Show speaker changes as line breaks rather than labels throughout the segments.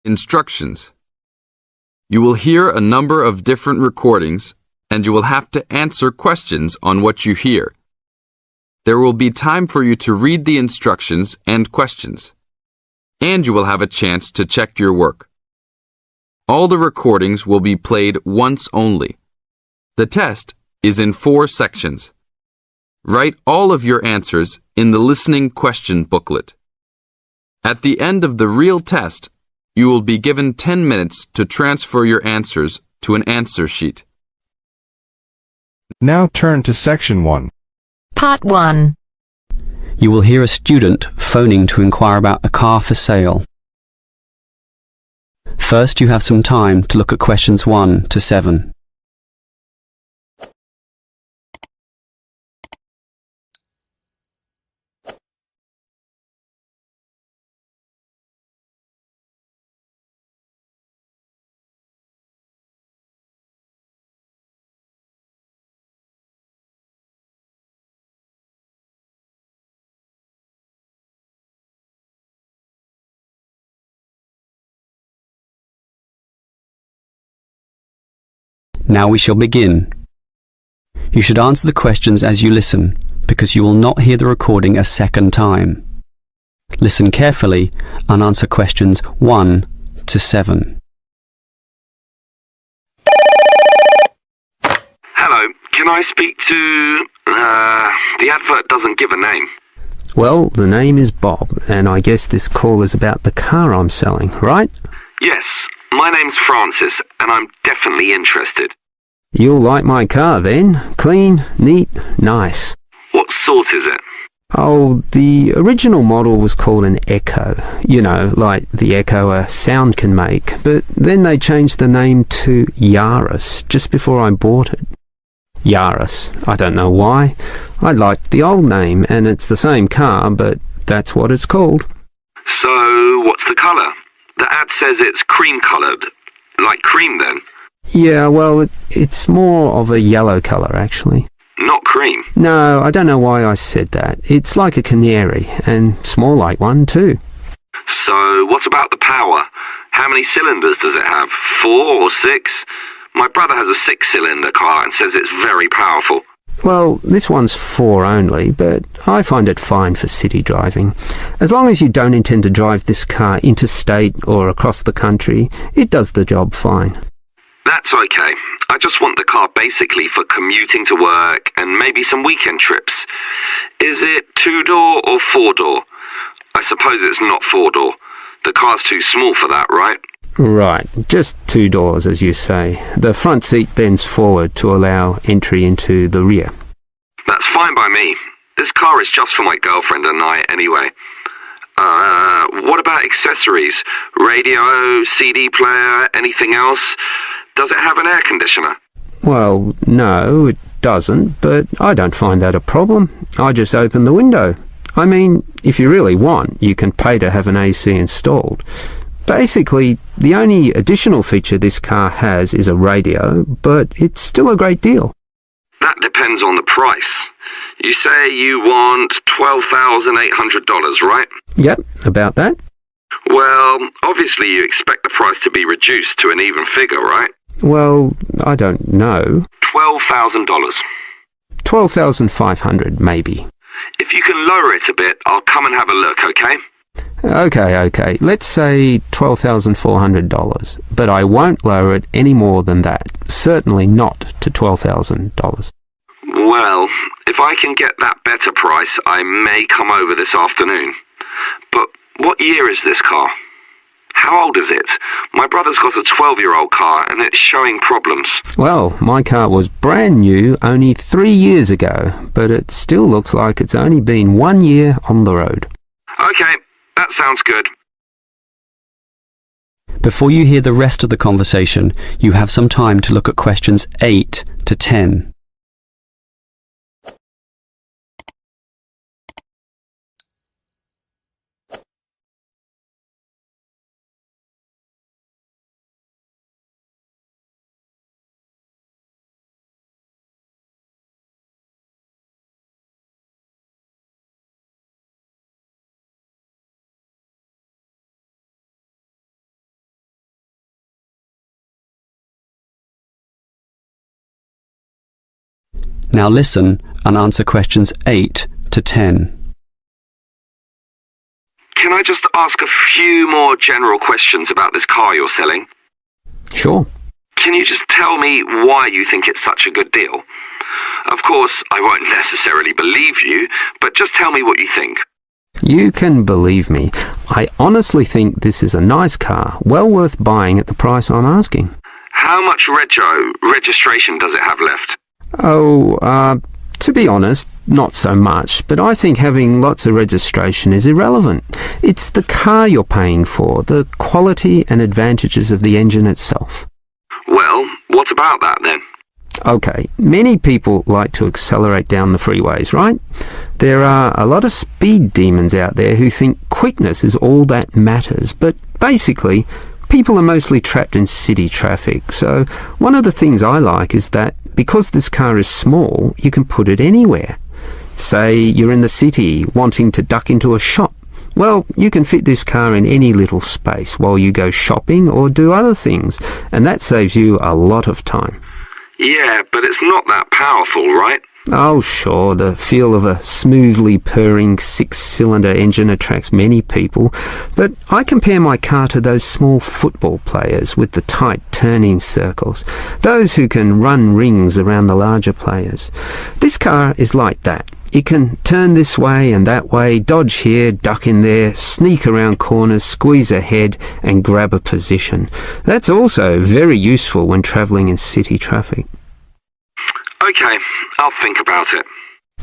Instructions. You will hear a number of different recordings, and you will have to answer questions on what you hear. There will be time for you to read the instructions and questions, and you will have a chance to check your work. All the recordings will be played once only. The test is in 4 sections. Write all of your answers in the listening question booklet. At the end of the real test, you will be given 10 minutes to transfer your answers to an answer sheet.
Now turn to Section 1.
Part 1.
You will hear a student phoning to inquire about a car for sale. First, you have some time to look at questions 1 to 7. Now we shall begin. You should answer the questions as you listen, because you will not hear the recording a second time. Listen carefully and answer questions 1 to 7.
Hello, can I speak to... the advert doesn't give a name.
Well, the name is Bob, and I guess this call is about the car I'm selling, right?
Yes, my name's Francis, and I'm definitely interested.
You'll like my car then. Clean, neat, nice.
What sort is it?
Oh, the original model was called an Echo. You know, like the echo a sound can make. But then they changed the name to Yaris just before I bought it. Yaris. I don't know why. I liked the old name, and it's the same car, but that's what it's called.
So, what's the colour? The ad says it's cream-coloured. Like cream, then?
Yeah, well, it's more of a yellow colour, actually.
Not cream?
No, I don't know why I said that. It's like a canary, and small like one, too.
So, what about the power? How many cylinders does it have? 4 or 6? My brother has a 6-cylinder car and says it's very powerful.
Well, this one's 4 only, but I find it fine for city driving. As long as you don't intend to drive this car interstate or across the country, it does the job fine.
That's okay. I just want the car basically for commuting to work and maybe some weekend trips. Is it 2-door or 4-door? I suppose it's not 4-door. The car's too small for that, right?
Right, just 2 doors, as you say. The front seat bends forward to allow entry into the rear.
That's fine by me. This car is just for my girlfriend and I anyway. What about accessories? Radio, CD player, anything else? Does it have an air conditioner?
Well, no, it doesn't, but I don't find that a problem. I just open the window. I mean, if you really want, you can pay to have an AC installed. Basically, the only additional feature this car has is a radio, but it's still a great deal.
That depends on the price. You say you want $12,800, right?
Yep, about that.
Well, obviously you expect the price to be reduced to an even figure, right?
Well, I don't know.
$12,000.
$12,500, maybe.
If you can lower it a bit, I'll come and have a look, okay?
Okay. Let's say $12,400, but I won't lower it any more than that. Certainly not to $12,000.
Well, if I can get that better price, I may come over this afternoon. But what year is this car? How old is it? My brother's got a 12-year-old car and it's showing problems.
Well, my car was brand new only 3 years ago, but it still looks like it's only been 1 year on the road.
Okay, that sounds good.
Before you hear the rest of the conversation, you have some time to look at questions 8 to 10. Now listen and answer questions 8 to 10.
Can I just ask a few more general questions about this car you're selling?
Sure.
Can you just tell me why you think it's such a good deal? Of course, I won't necessarily believe you, but just tell me what you think.
You can believe me. I honestly think this is a nice car, well worth buying at the price I'm asking.
How much registration does it have left?
To be honest, not so much, but I think having lots of registration is irrelevant. It's the car you're paying for, the quality and advantages of the engine itself.
Well, what about that then?
Okay, many people like to accelerate down the freeways, right? There are a lot of speed demons out there who think quickness is all that matters, but basically, people are mostly trapped in city traffic. So one of the things I like is that because this car is small, you can put it anywhere. Say you're in the city wanting to duck into a shop. Well, you can fit this car in any little space while you go shopping or do other things, and that saves you a lot of time.
Yeah, but it's not that powerful, right?
Oh, sure, the feel of a smoothly purring 6-cylinder engine attracts many people, but I compare my car to those small football players with the tight turning circles, those who can run rings around the larger players. This car is like that. It can turn this way and that way, dodge here, duck in there, sneak around corners, squeeze ahead and grab a position. That's also very useful when travelling in city traffic.
Okay, I'll think about it.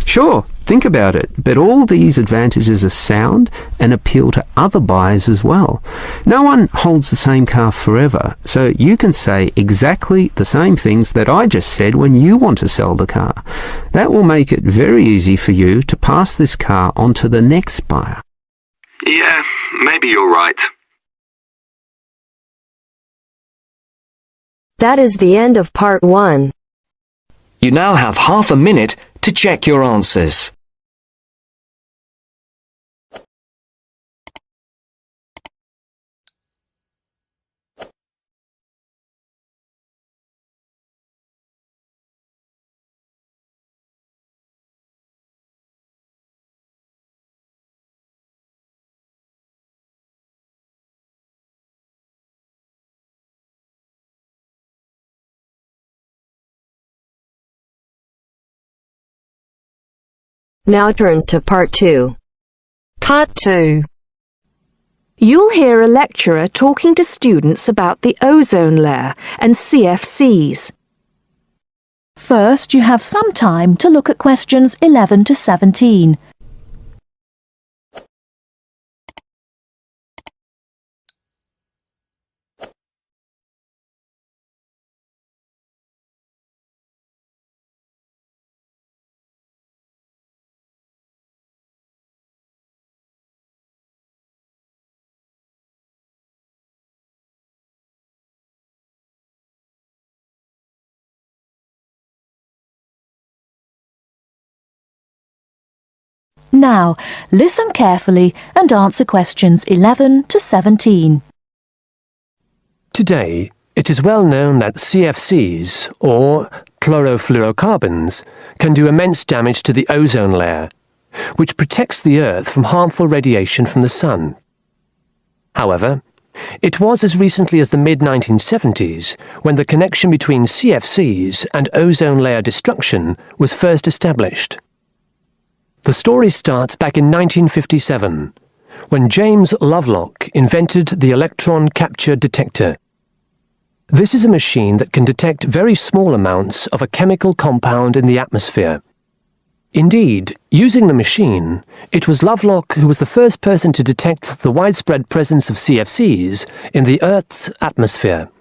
Sure, think about it, but all these advantages are sound and appeal to other buyers as well. No one holds the same car forever, so you can say exactly the same things that I just said when you want to sell the car. That will make it very easy for you to pass this car on to the next buyer.
Yeah, maybe you're right.
That is the end of part 1.
You now have half a minute to check your answers.
Now turns to part 2.
Part 2. You'll hear a lecturer talking to students about the ozone layer and CFCs. First, you have some time to look at questions 11 to 17. Now, listen carefully and answer questions 11 to 17.
Today, it is well known that CFCs, or chlorofluorocarbons, can do immense damage to the ozone layer, which protects the Earth from harmful radiation from the Sun. However, it was as recently as the mid-1970s when the connection between CFCs and ozone layer destruction was first established. The story starts back in 1957, when James Lovelock invented the electron capture detector. This is a machine that can detect very small amounts of a chemical compound in the atmosphere. Indeed, using the machine, it was Lovelock who was the first person to detect the widespread presence of CFCs in the Earth's atmosphere.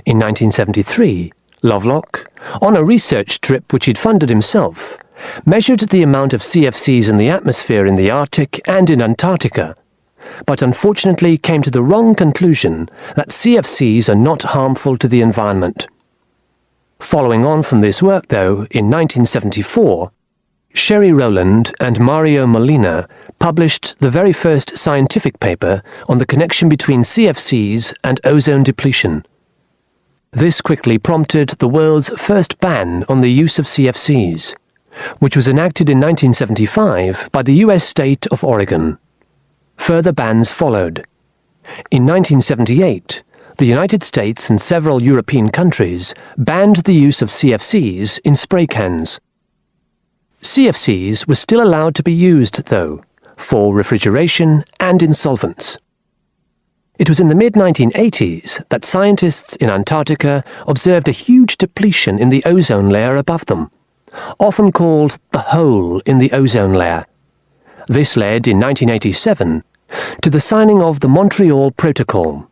In 1973, Lovelock, on a research trip which he'd funded himself, measured the amount of CFCs in the atmosphere in the Arctic and in Antarctica, but unfortunately came to the wrong conclusion that CFCs are not harmful to the environment. Following on from this work, though, in 1974, Sherry Rowland and Mario Molina published the very first scientific paper on the connection between CFCs and ozone depletion. This quickly prompted the world's first ban on the use of CFCs, which was enacted in 1975 by the US state of Oregon. Further bans followed. In 1978, the United States and several European countries banned the use of CFCs in spray cans. CFCs were still allowed to be used, though, for refrigeration and in solvents. It was in the mid-1980s that scientists in Antarctica observed a huge depletion in the ozone layer above them, often called the hole in the ozone layer. This led, in 1987, to the signing of the Montreal Protocol,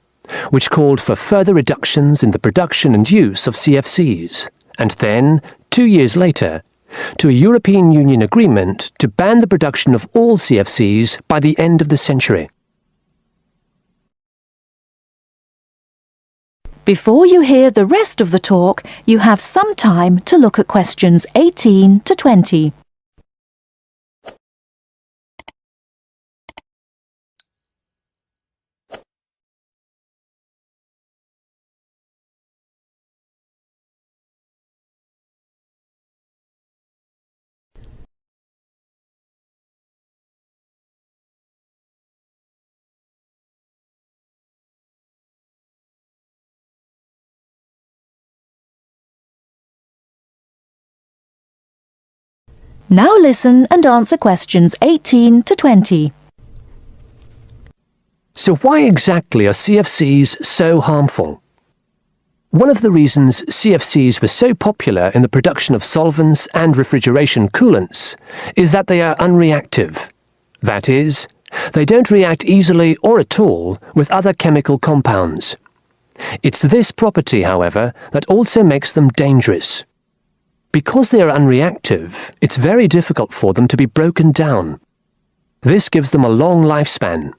which called for further reductions in the production and use of CFCs, and then, 2 years later, to a European Union agreement to ban the production of all CFCs by the end of the century.
Before you hear the rest of the talk, you have some time to look at questions 18 to 20. Now listen and answer questions 18 to 20.
So why exactly are CFCs so harmful? One of the reasons CFCs were so popular in the production of solvents and refrigeration coolants is that they are unreactive. That is, they don't react easily or at all with other chemical compounds. It's this property, however, that also makes them dangerous. Because they are unreactive, it's very difficult for them to be broken down. This gives them a long lifespan,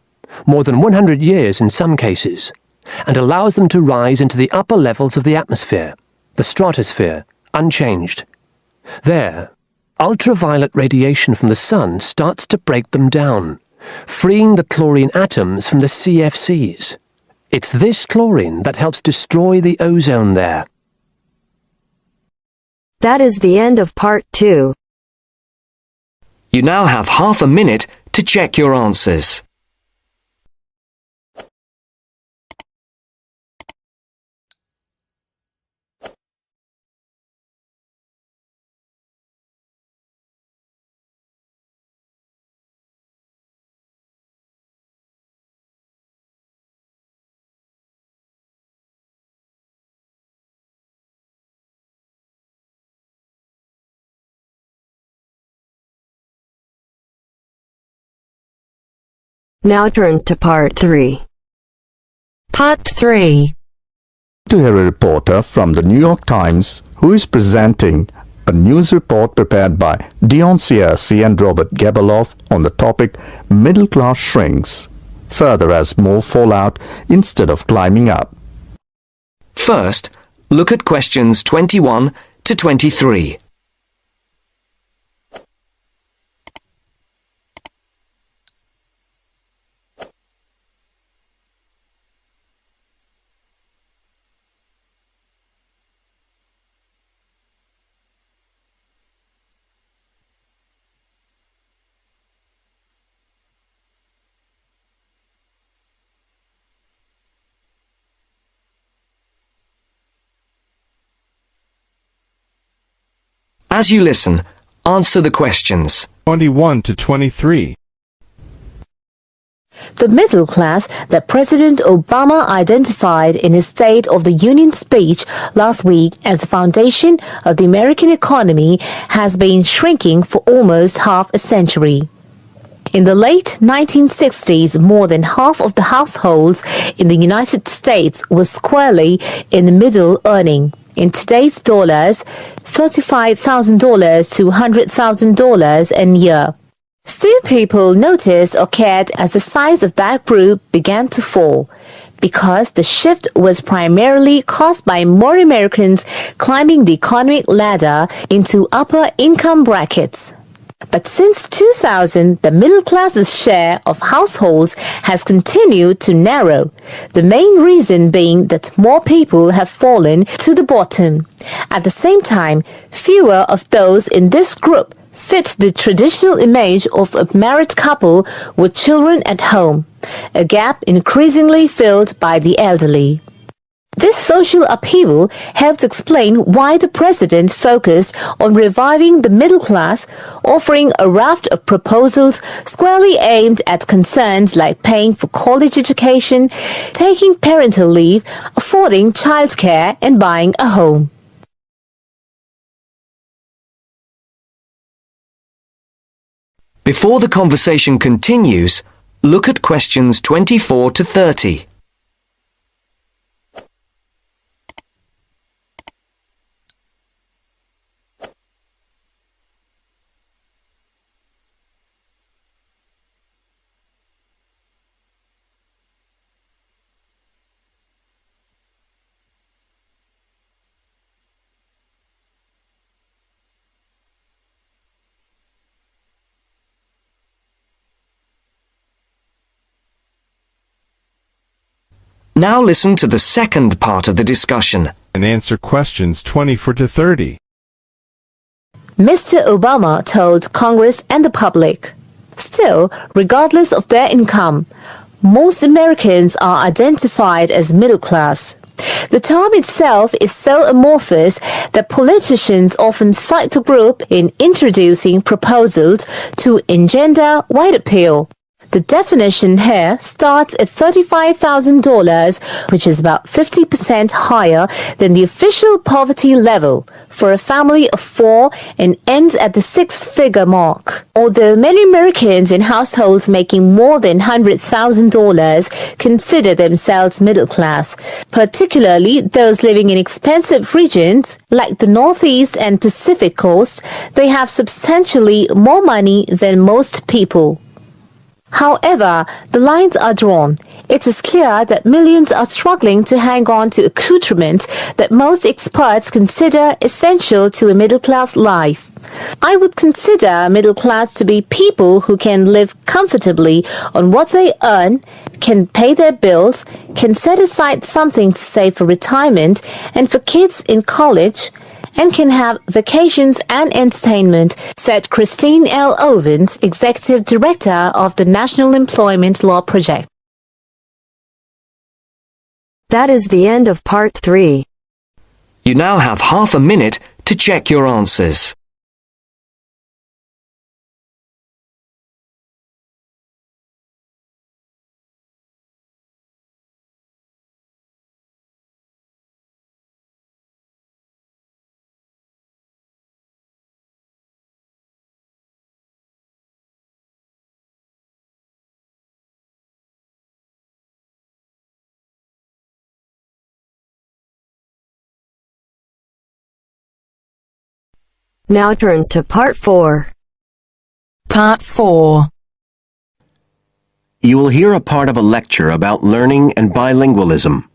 more than 100 years in some cases, and allows them to rise into the upper levels of the atmosphere, the stratosphere, unchanged. There, ultraviolet radiation from the sun starts to break them down, freeing the chlorine atoms from the CFCs. It's this chlorine that helps destroy the ozone there.
That is the end of part 2.
You now have half a minute to check your answers.
Now turns to part 3. Part 3.
To hear a reporter from the New York Times who is presenting a news report prepared by Dion CFC and Robert Gebeloff on the topic Middle Class Shrinks, further as more fall out instead of climbing up.
First, look at questions 21 to 23. As you listen, answer the questions.
21 to 23.
The middle class that President Obama identified in his State of the Union speech last week as the foundation of the American economy has been shrinking for almost half a century. In the late 1960s, more than half of the households in the United States were squarely in the middle, earning, in today's dollars, $35,000 to $100,000 a year. Few people noticed or cared as the size of that group began to fall, because the shift was primarily caused by more Americans climbing the economic ladder into upper income brackets. But since 2000, the middle class's share of households has continued to narrow, the main reason being that more people have fallen to the bottom. At the same time, fewer of those in this group fit the traditional image of a married couple with children at home, a gap increasingly filled by the elderly. This social upheaval helps explain why the president focused on reviving the middle class, offering a raft of proposals squarely aimed at concerns like paying for college education, taking parental leave, affording childcare, and buying a home.
Before the conversation continues, look at questions 24 to 30. Now listen to the second part of the discussion
and answer questions 24 to 30.
Mr. Obama told Congress and the public, still, regardless of their income, most Americans are identified as middle class. The term itself is so amorphous that politicians often cite the group in introducing proposals to engender wide appeal. The definition here starts at $35,000, which is about 50% higher than the official poverty level for a family of 4 and ends at the six-figure mark. Although many Americans in households making more than $100,000 consider themselves middle class, particularly those living in expensive regions like the Northeast and Pacific Coast, they have substantially more money than most people. However, the lines are drawn. It is clear that millions are struggling to hang on to accoutrements that most experts consider essential to a middle-class life. I would consider middle class to be people who can live comfortably on what they earn, can pay their bills, can set aside something to save for retirement and for kids in college, and can have vacations and entertainment, said Christine L. Owens, Executive Director of the National Employment Law Project.
That is the end of part 3.
You now have half a minute to check your answers.
Now turns to part 4.
Part 4.
You will hear a part of a lecture about learning and bilingualism.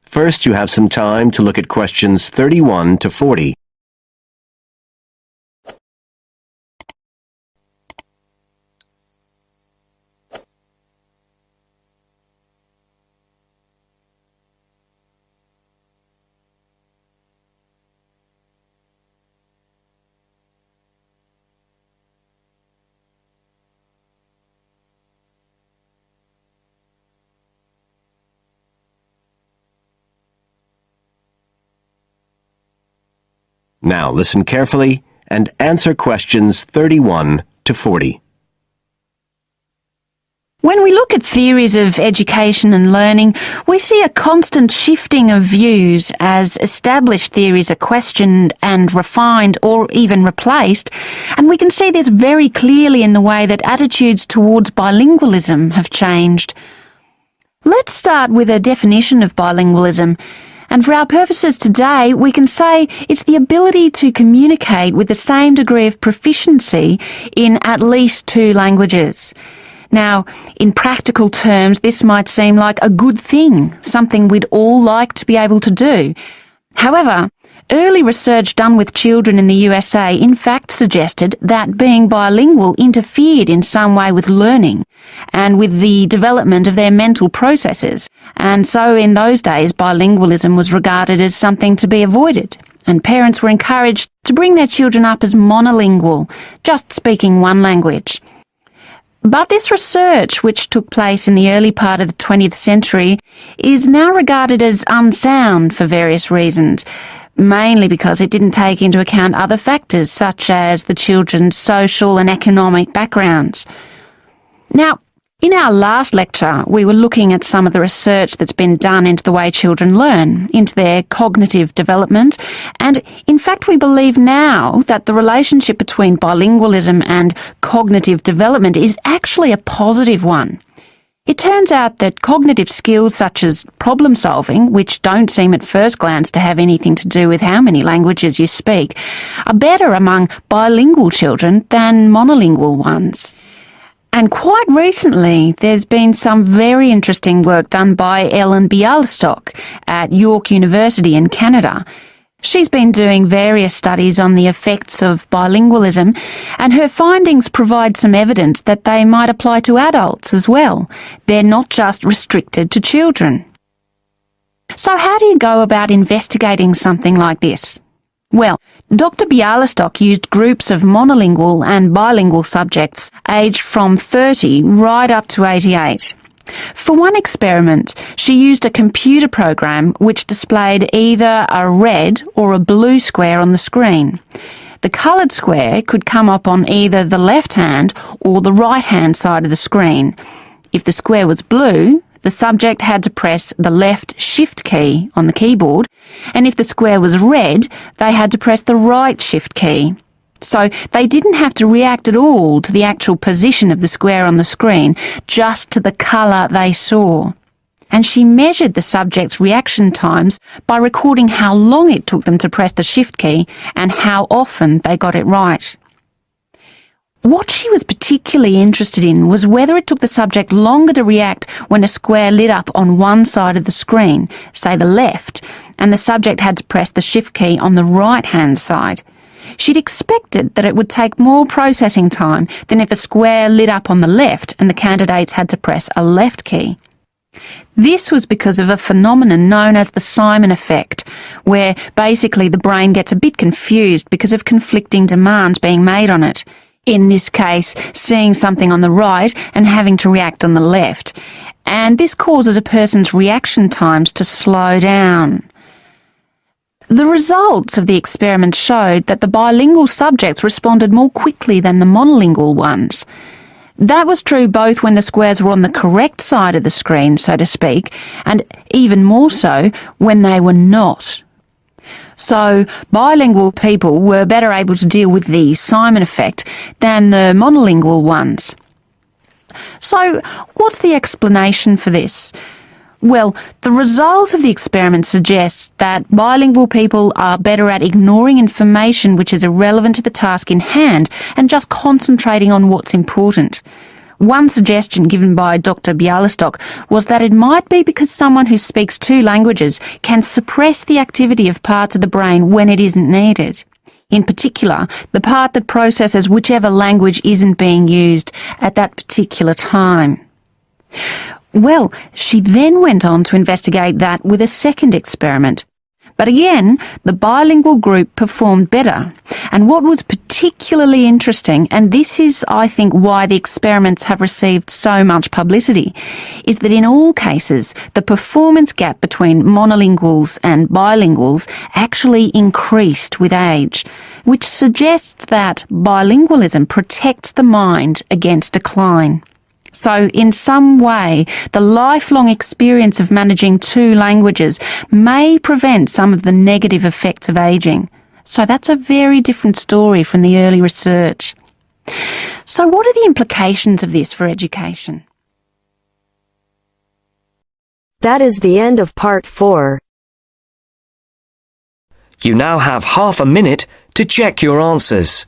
First, you have some time to look at questions 31 to 40. Now listen carefully and answer questions 31 to 40.
When we look at theories of education and learning, we see a constant shifting of views as established theories are questioned and refined or even replaced, and we can see this very clearly in the way that attitudes towards bilingualism have changed. Let's start with a definition of bilingualism. And for our purposes today, we can say it's the ability to communicate with the same degree of proficiency in at least 2 languages. Now, in practical terms, this might seem like a good thing, something we'd all like to be able to do. However, Early research done with children in the USA in fact suggested that being bilingual interfered in some way with learning and with the development of their mental processes, and so in those days bilingualism was regarded as something to be avoided, and parents were encouraged to bring their children up as monolingual, just speaking one language. But this research, which took place in the early part of the 20th century, is now regarded as unsound for various reasons, mainly because it didn't take into account other factors such as the children's social and economic backgrounds. Now, in our last lecture, we were looking at some of the research that's been done into the way children learn, into their cognitive development, and in fact we believe now that the relationship between bilingualism and cognitive development is actually a positive one. It turns out that cognitive skills such as problem solving, which don't seem at first glance to have anything to do with how many languages you speak, are better among bilingual children than monolingual ones. And quite recently, there's been some very interesting work done by Ellen Bialystok at York University in Canada. She's been doing various studies on the effects of bilingualism, and her findings provide some evidence that they might apply to adults as well. They're not just restricted to children. So how do you go about investigating something like this? Well, Dr. Bialystok used groups of monolingual and bilingual subjects aged from 30 right up to 88. For one experiment, she used a computer program which displayed either a red or a blue square on the screen. The coloured square could come up on either the left-hand or the right-hand side of the screen. If the square was blue, the subject had to press the left shift key on the keyboard, and if the square was red, they had to press the right shift key. So they didn't have to react at all to the actual position of the square on the screen, just to the colour they saw. And she measured the subject's reaction times by recording how long it took them to press the shift key and how often they got it right. What she was particularly interested in was whether it took the subject longer to react when a square lit up on one side of the screen, say the left, and the subject had to press the shift key on the right-hand side. She'd expected that it would take more processing time than if a square lit up on the left and the candidates had to press a left key. This was because of a phenomenon known as the Simon effect, where basically the brain gets a bit confused because of conflicting demands being made on it. In this case, seeing something on the right and having to react on the left. And this causes a person's reaction times to slow down. The results of the experiment showed that the bilingual subjects responded more quickly than the monolingual ones. That was true both when the squares were on the correct side of the screen, so to speak, and even more so when they were not. So, bilingual people were better able to deal with the Simon effect than the monolingual ones. So, what's the explanation for this? Well, the result of the experiment suggests that bilingual people are better at ignoring information which is irrelevant to the task in hand and just concentrating on what's important. One suggestion given by Dr. Bialystok was that it might be because someone who speaks two languages can suppress the activity of parts of the brain when it isn't needed. In particular, the part that processes whichever language isn't being used at that particular time. Well, she then went on to investigate that with a second experiment. But again, the bilingual group performed better. And what was particularly interesting, and this is, I think, why the experiments have received so much publicity, is that in all cases, the performance gap between monolinguals and bilinguals actually increased with age, which suggests that bilingualism protects the mind against decline. So, in some way, the lifelong experience of managing two languages may prevent some of the negative effects of ageing. So that's a very different story from the early research. So what are the implications of this for education?
That is the end of part 4.
You now have half a minute to check your answers.